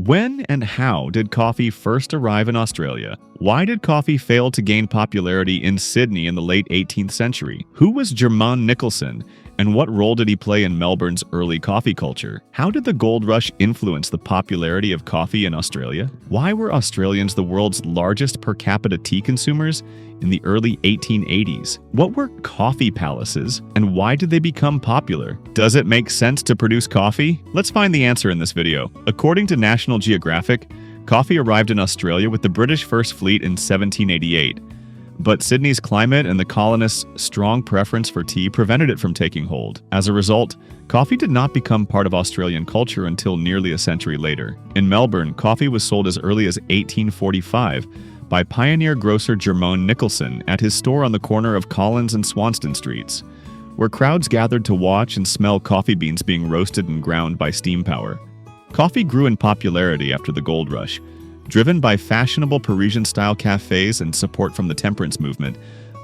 When and how did coffee first arrive in Australia? Why did coffee fail to gain popularity in Sydney in the late 18th century? Who was Jermaine Nicholson, and what role did he play in Melbourne's early coffee culture? How did the gold rush influence the popularity of coffee in Australia? Why were Australians the world's largest per capita tea consumers in the early 1880s? What were coffee palaces, and why did they become popular? Does it make sense to produce coffee? Let's find the answer in this video. According to National Geographic, coffee arrived in Australia with the British First Fleet in 1788. But Sydney's climate and the colonists' strong preference for tea prevented it from taking hold. As a result, coffee did not become part of Australian culture until nearly a century later. In Melbourne, coffee was sold as early as 1845 by pioneer grocer Jermaine Nicholson at his store on the corner of Collins and Swanston Streets, where crowds gathered to watch and smell coffee beans being roasted and ground by steam power. Coffee grew in popularity after the gold rush, driven by fashionable Parisian-style cafes and support from the temperance movement,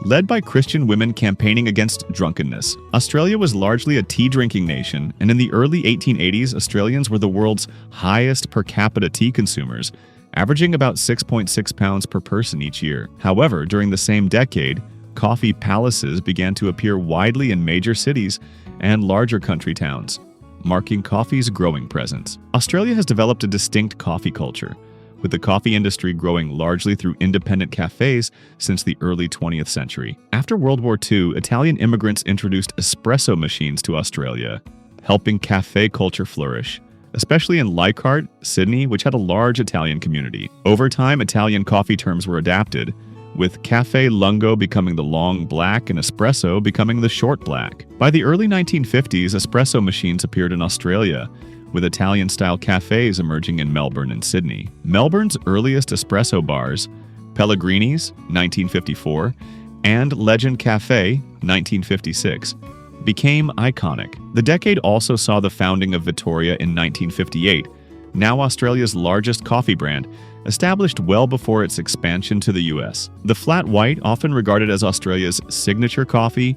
led by Christian women campaigning against drunkenness. Australia was largely a tea-drinking nation, and in the early 1880s, Australians were the world's highest per capita tea consumers, averaging about 6.6 pounds per person each year. However, during the same decade, coffee palaces began to appear widely in major cities and larger country towns, marking coffee's growing presence. Australia has developed a distinct coffee culture, with the coffee industry growing largely through independent cafes since the early 20th century. After World War II, Italian immigrants introduced espresso machines to Australia, helping cafe culture flourish, especially in Leichhardt, Sydney, which had a large Italian community. Over time, Italian coffee terms were adapted, with cafe lungo becoming the long black and espresso becoming the short black. By the early 1950s, espresso machines appeared in Australia, with Italian-style cafes emerging in Melbourne and Sydney. Melbourne's earliest espresso bars, Pellegrini's, 1954, and Legend Cafe, 1956, became iconic. The decade also saw the founding of Victoria in 1958, now Australia's largest coffee brand, established well before its expansion to the US. The flat white, often regarded as Australia's signature coffee,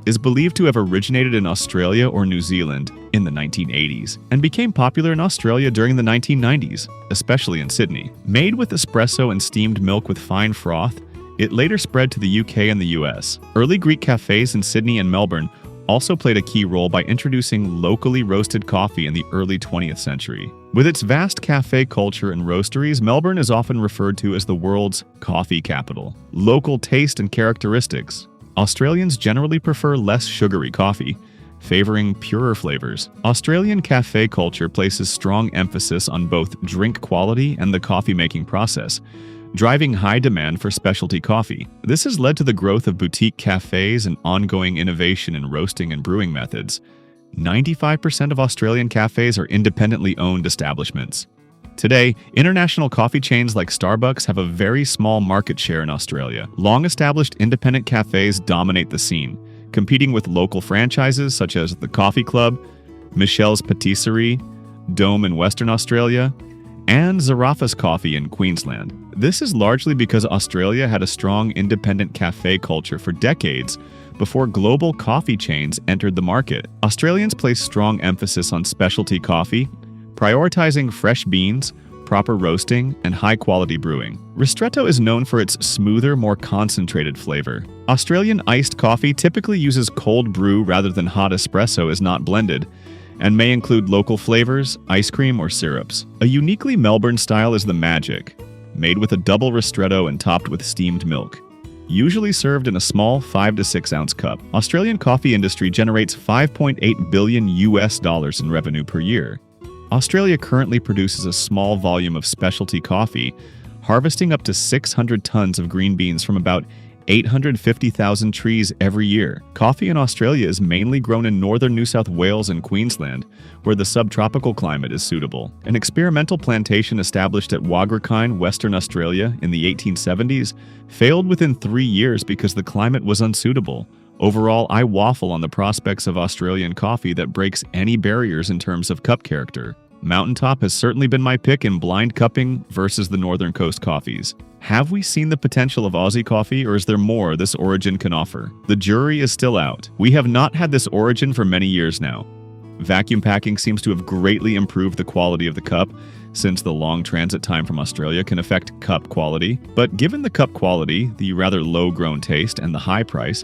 is believed to have originated in Australia or New Zealand in the 1980s and became popular in Australia during the 1990s, especially in Sydney. Made with espresso and steamed milk with fine froth, it later spread to the UK and the US. Early Greek cafes in Sydney and Melbourne also played a key role by introducing locally roasted coffee in the early 20th century. With its vast cafe culture and roasteries, Melbourne is often referred to as the world's coffee capital. Local taste and characteristics. Australians generally prefer less sugary coffee, favoring purer flavors. Australian cafe culture places strong emphasis on both drink quality and the coffee-making process, driving high demand for specialty coffee. This has led to the growth of boutique cafes and ongoing innovation in roasting and brewing methods. 95% of Australian cafes are independently owned establishments. Today, international coffee chains like Starbucks have a very small market share in Australia. Long-established independent cafes dominate the scene, competing with local franchises such as the Coffee Club, Michelle's Patisserie, Dome in Western Australia, and Zarafas Coffee in Queensland. This is largely because Australia had a strong independent cafe culture for decades before global coffee chains entered the market. Australians place strong emphasis on specialty coffee, prioritizing fresh beans, proper roasting, and high-quality brewing. Ristretto is known for its smoother, more concentrated flavor. Australian iced coffee typically uses cold brew rather than hot espresso as not blended, and may include local flavors, ice cream, or syrups. A uniquely Melbourne style is the Magic, made with a double ristretto and topped with steamed milk. Usually served in a small 5 to 6 ounce cup. Australian coffee industry generates $5.8 billion in revenue per year. Australia currently produces a small volume of specialty coffee, harvesting up to 600 tons of green beans from about 850,000 trees every year. Coffee in Australia is mainly grown in northern New South Wales and Queensland, where the subtropical climate is suitable. An experimental plantation established at Wagrakine, Western Australia in the 1870s failed within 3 years because the climate was unsuitable. Overall, I waffle on the prospects of Australian coffee that breaks any barriers in terms of cup character. Mountaintop has certainly been my pick in blind cupping versus the Northern Coast coffees. Have we seen the potential of Aussie coffee, or is there more this origin can offer? The jury is still out. We have not had this origin for many years now. Vacuum packing seems to have greatly improved the quality of the cup, since the long transit time from Australia can affect cup quality. But given the cup quality, the rather low-grown taste, and the high price,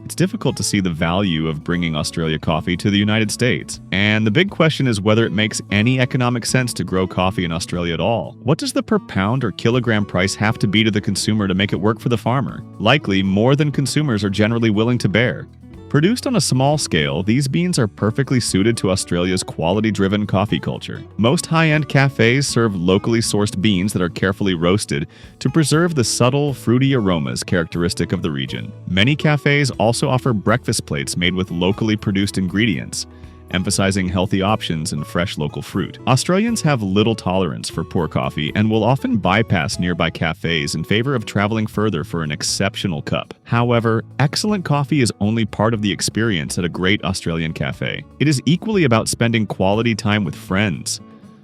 it's difficult to see the value of bringing Australia coffee to the United States. And the big question is whether it makes any economic sense to grow coffee in Australia at all. What does the per pound or kilogram price have to be to the consumer to make it work for the farmer? Likely more than consumers are generally willing to bear. Produced on a small scale, these beans are perfectly suited to Australia's quality-driven coffee culture. Most high-end cafes serve locally sourced beans that are carefully roasted to preserve the subtle, fruity aromas characteristic of the region. Many cafes also offer breakfast plates made with locally produced ingredients, emphasizing healthy options and fresh local fruit. Australians have little tolerance for poor coffee and will often bypass nearby cafes in favor of traveling further for an exceptional cup. However, excellent coffee is only part of the experience at a great Australian cafe. It is equally about spending quality time with friends,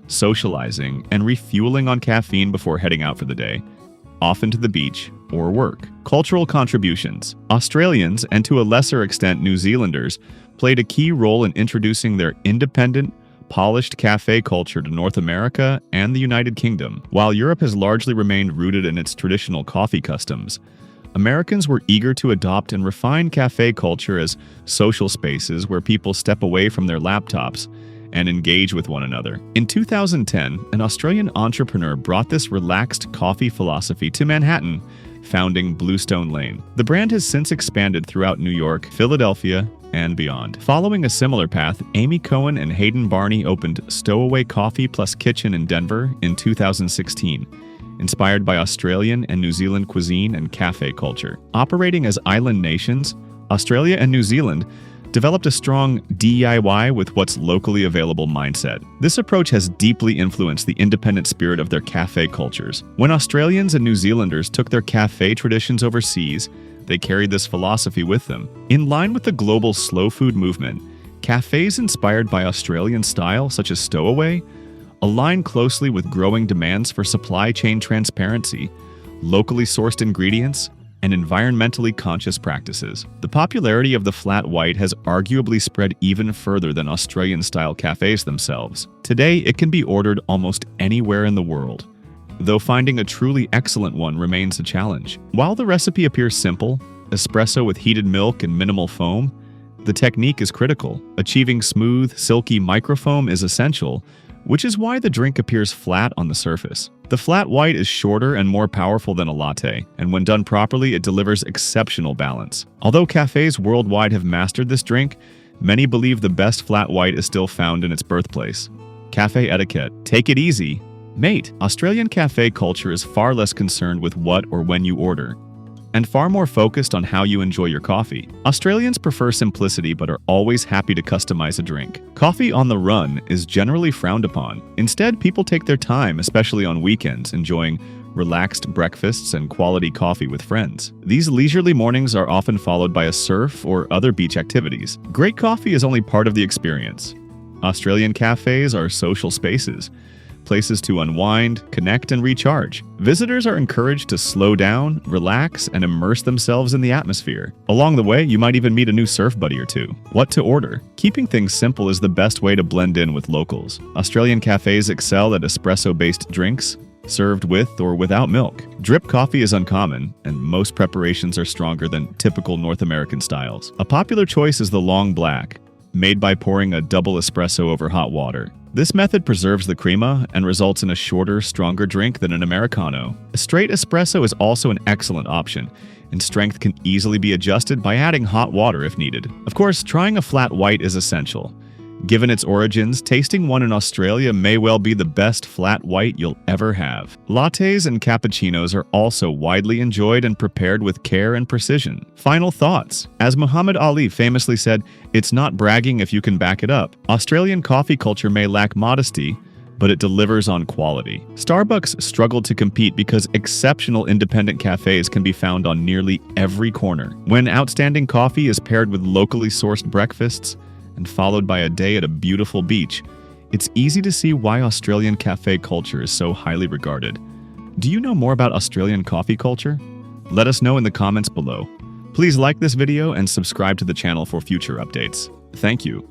socializing, and refueling on caffeine before heading out for the day, often to the beach or work. Cultural contributions. Australians, and to a lesser extent New Zealanders, played a key role in introducing their independent, polished cafe culture to North America and the United Kingdom. While Europe has largely remained rooted in its traditional coffee customs, Americans were eager to adopt and refine cafe culture as social spaces where people step away from their laptops and engage with one another. In 2010, an Australian entrepreneur brought this relaxed coffee philosophy to Manhattan, founding Bluestone Lane. The brand has since expanded throughout New York, Philadelphia, and beyond. Following a similar path, Amy Cohen and Hayden Barney opened Stowaway Coffee Plus Kitchen in Denver in 2016, inspired by Australian and New Zealand cuisine and cafe culture. Operating as island nations, Australia and New Zealand developed a strong DIY with what's locally available mindset. This approach has deeply influenced the independent spirit of their cafe cultures. When Australians and New Zealanders took their cafe traditions overseas, they carried this philosophy with them. In line with the global slow food movement, cafes inspired by Australian style, such as Stowaway, align closely with growing demands for supply chain transparency, locally sourced ingredients, and environmentally conscious practices. The popularity of the flat white has arguably spread even further than Australian-style cafes themselves. Today, it can be ordered almost anywhere in the world, though finding a truly excellent one remains a challenge. While the recipe appears simple, espresso with heated milk and minimal foam, the technique is critical. Achieving smooth, silky microfoam is essential, which is why the drink appears flat on the surface. The flat white is shorter and more powerful than a latte, and when done properly, it delivers exceptional balance. Although cafes worldwide have mastered this drink, many believe the best flat white is still found in its birthplace. Cafe etiquette. Take it easy. Mate. Australian cafe culture is far less concerned with what or when you order, and far more focused on how you enjoy your coffee. Australians prefer simplicity but are always happy to customize a drink. Coffee on the run is generally frowned upon. Instead, people take their time, especially on weekends, enjoying relaxed breakfasts and quality coffee with friends. These leisurely mornings are often followed by a surf or other beach activities. Great coffee is only part of the experience. Australian cafes are social spaces, places to unwind, connect, and recharge. Visitors are encouraged to slow down, relax, and immerse themselves in the atmosphere. Along the way, you might even meet a new surf buddy or two. What to order? Keeping things simple is the best way to blend in with locals. Australian cafes excel at espresso-based drinks, served with or without milk. Drip coffee is uncommon, and most preparations are stronger than typical North American styles. A popular choice is the long black, made by pouring a double espresso over hot water. This method preserves the crema and results in a shorter, stronger drink than an Americano. A straight espresso is also an excellent option, and strength can easily be adjusted by adding hot water if needed. Of course, trying a flat white is essential. Given its origins, tasting one in Australia may well be the best flat white you'll ever have. Lattes and cappuccinos are also widely enjoyed and prepared with care and precision. Final thoughts. As Muhammad Ali famously said, "It's not bragging if you can back it up." Australian coffee culture may lack modesty, but it delivers on quality. Starbucks struggled to compete because exceptional independent cafes can be found on nearly every corner. When outstanding coffee is paired with locally sourced breakfasts, and followed by a day at a beautiful beach, it's easy to see why Australian cafe culture is so highly regarded. Do you know more about Australian coffee culture? Let us know in the comments below. Please like this video and subscribe to the channel for future updates. Thank you.